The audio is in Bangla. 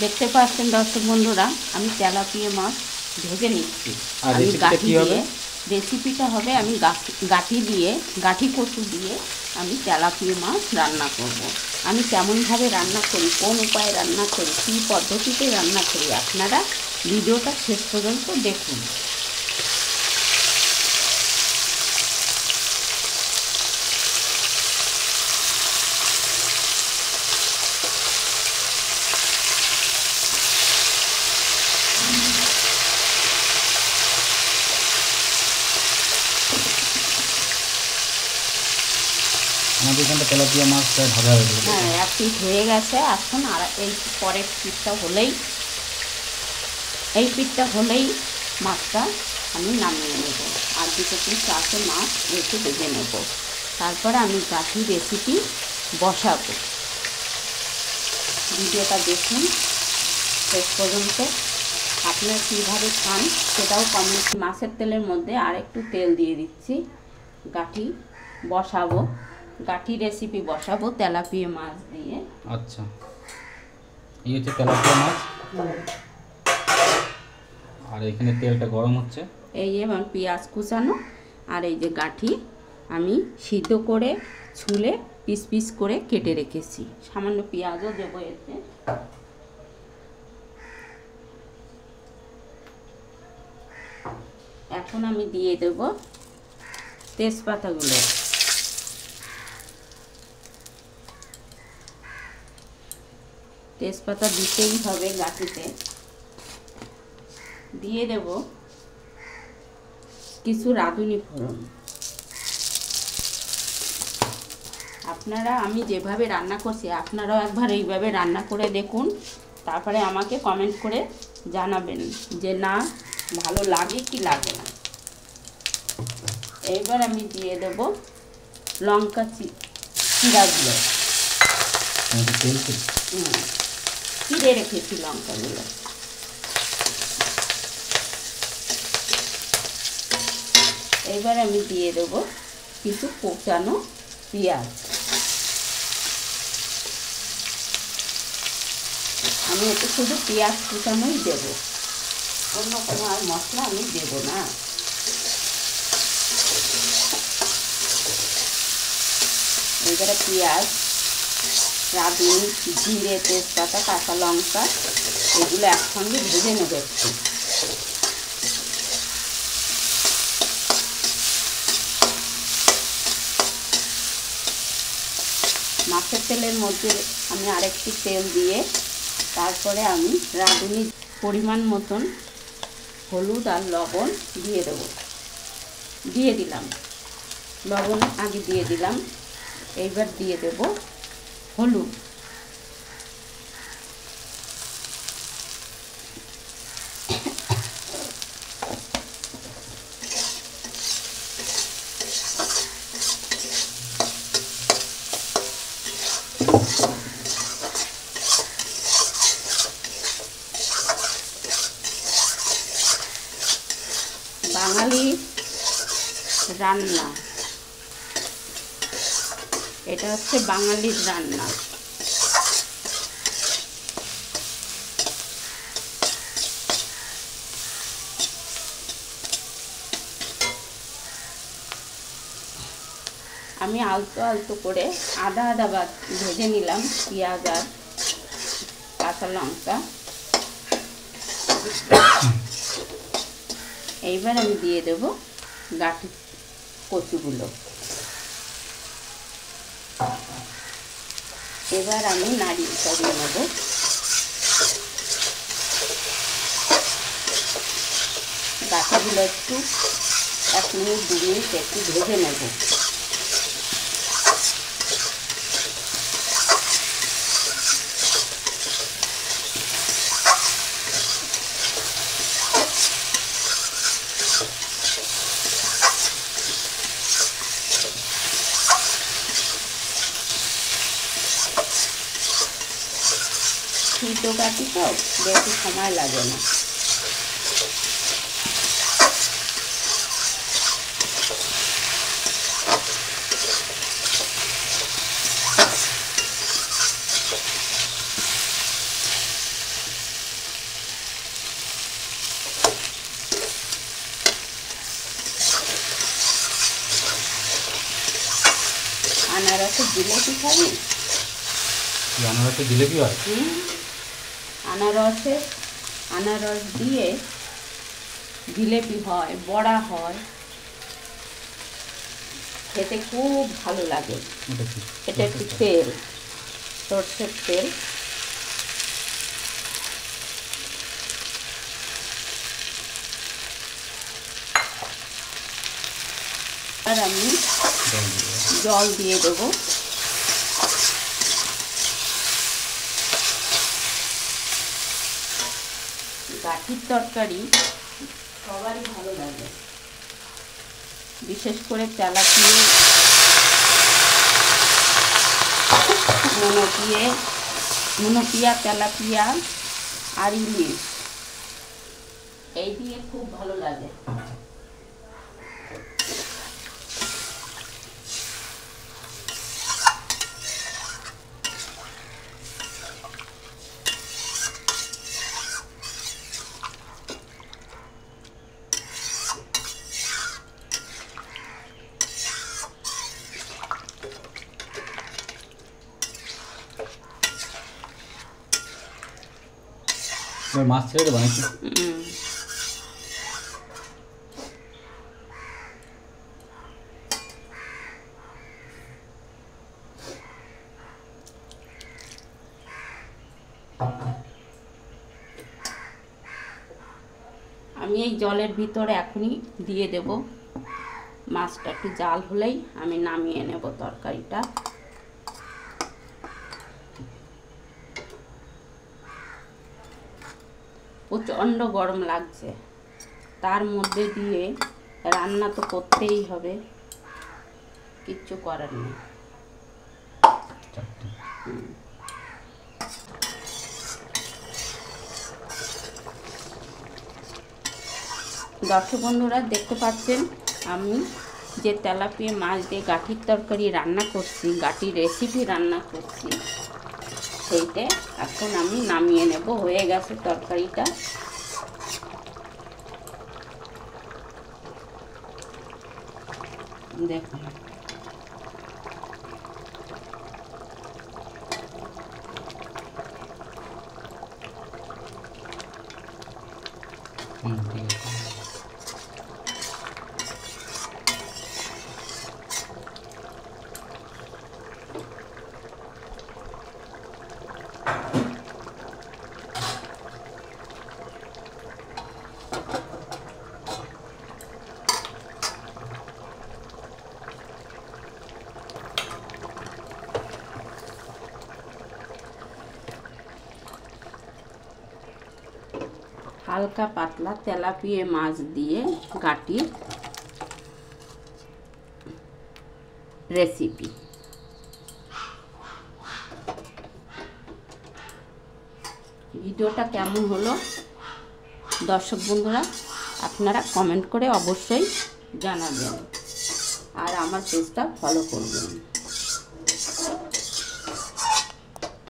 দেখতে পাচ্ছেন দর্শক বন্ধুরা, আমি তেলাপিয়া মাছ ভেজে নিচ্ছি। আমি গাঠি দিয়ে রেসিপিটা হবে, আমি গাঠি দিয়ে গাঠি কচু দিয়ে আমি তেলাপিয়া মাছ রান্না করব। আমি কেমনভাবে রান্না করি, কোন উপায়ে রান্না করি, কী পদ্ধতিতে রান্না করি, আপনারা ভিডিওটা শেষ পর্যন্ত দেখুন। আমাদের এখানটা তেলাপিয়া মাছ প্রায় ভাজা হয়ে গেছে। হ্যাঁ, এক পিঠ হয়ে গেছে। এখন আর এই পরের পিঠটা হলেই, এই পিঠটা হলেই মাছটা আমি নামিয়ে নেব। আর দুটো পিস আছে, মাছ রেখে ভেজে নেব। তারপরে আমি গাঠি রেসিপি বসাবো। ভিডিওটা দেখুন শেষ পর্যন্ত। আপনারা কীভাবে খান সেটাও কমেন্ট। মাছের তেলের মধ্যে আর একটু তেল দিয়ে দিচ্ছি। গাঠি বসাবো, গাঠি রেসিপি বসাবো তেলাপিয়া মাছ দিয়ে। আচ্ছা, এই হচ্ছে তেলাপিয়া মাছ। আর এখানে তেলটা গরম হচ্ছে। এই যে আমার পেঁয়াজ কুচানো, আর এই যে গাঠি আমি সিদ্ধ করে ছুলে পিস পিস করে কেটে রেখেছি। সামান্য পেঁয়াজও দেবো এতে। এখন আমি দিয়ে দেব তেজপাতাগুলো। তেজপাতা দিতেই হবে গাঠিতে। দিয়ে দেব কিছু রাঁধুনি ফোড়ন। আপনারা, আমি যেভাবে রান্না করছি আপনারাও একবার এইভাবে রান্না করে দেখুন। তারপরে আমাকে কমেন্ট করে জানাবেন যে না ভালো লাগে কি লাগে না। এইবার আমি দিয়ে দেব লঙ্কা চিরাগুলো। চিড়ে রেখেছি লঙ্কাগুলো। এবার আমি দিয়ে দেব কিছু কোচানো পেঁয়াজ। আমি এতে শুধু পেঁয়াজ কুচানোই দেব, অন্য কোনো আর মশলা আমি দেব না। এবারে পেঁয়াজ, রাঁধুনি, জিরে, তেজপাতা, কাঁচা লঙ্কা এগুলো একসঙ্গে ভেজে নেব একটু। মাছের তেলের মধ্যে আমি আরেকটু তেল দিয়ে তারপরে আমি রাঁধুনি পরিমাণ মতন হলুদ আর লবণ দিয়ে দেব। দিয়ে দিলাম লবণ, আগে দিয়ে দিলাম। এইবার দিয়ে দেব হলুদ। বাঙালি রান্না, এটা হচ্ছে বাঙালির রান্না। আমি আলতো আলতো করে আধা আধা ভেজে নিলাম পেঁয়াজ আর কাঁচা লঙ্কা। এইবার আমি দিয়ে দেব গাঠি কচুগুলো। এবার আমি নাড়িয়ে চাড়িয়ে নেব। গাঠিগুলো একটু 1 মিনিট 2 মিনিট একটু ভেজে নেব। ছোটো কাটি তো বেশি সময় লাগে না। আনারসের জিলেপি খাবি? আনারসের জিলেপি হয়? আনারস দিয়ে জিলেপি হয়, বড়া হয়, খেতে খুব ভালো লাগে। এটা একটু তেল, সরষের তেল। আর আমি জল দিয়ে দেবো। গাঠির তরকারি সবারই ভালো লাগে, বিশেষ করে তেলাপিয়া, তেলাপিয়া আর ইলিশ, এই দিয়ে খুব ভালো লাগে। মাছ ছেড়ে দেবো নাকি? আমি এই জলের ভিতরে এখনই দিয়ে দেব। মাছটা একটু জাল হলেই আমি নামিয়ে নেব তরকারিটা। প্রচণ্ড গরম লাগছে, তার মধ্যে দিয়ে রান্না তো করতেই হবে, কিচ্ছু করার নেই। দর্শক বন্ধুরা দেখতে পাচ্ছেন আমি যে তেলাপিয়া মাছ দিয়ে গাঠির তরকারি রান্না করছি, গাঠির রেসিপি রান্না করছি, সেইটা এখন আমি নামিয়ে নেব। হয়ে গেছে তরকারিটা। দেখুন হালকা পাতলা তেলাপিয়া মাছ দিয়ে গাঠির রেসিপি। ভিডিওটা কেমন হলো দর্শক বন্ধুরা আপনারা কমেন্ট করে অবশ্যই জানাবেন, আর আমার পেজটা ফলো করবেন।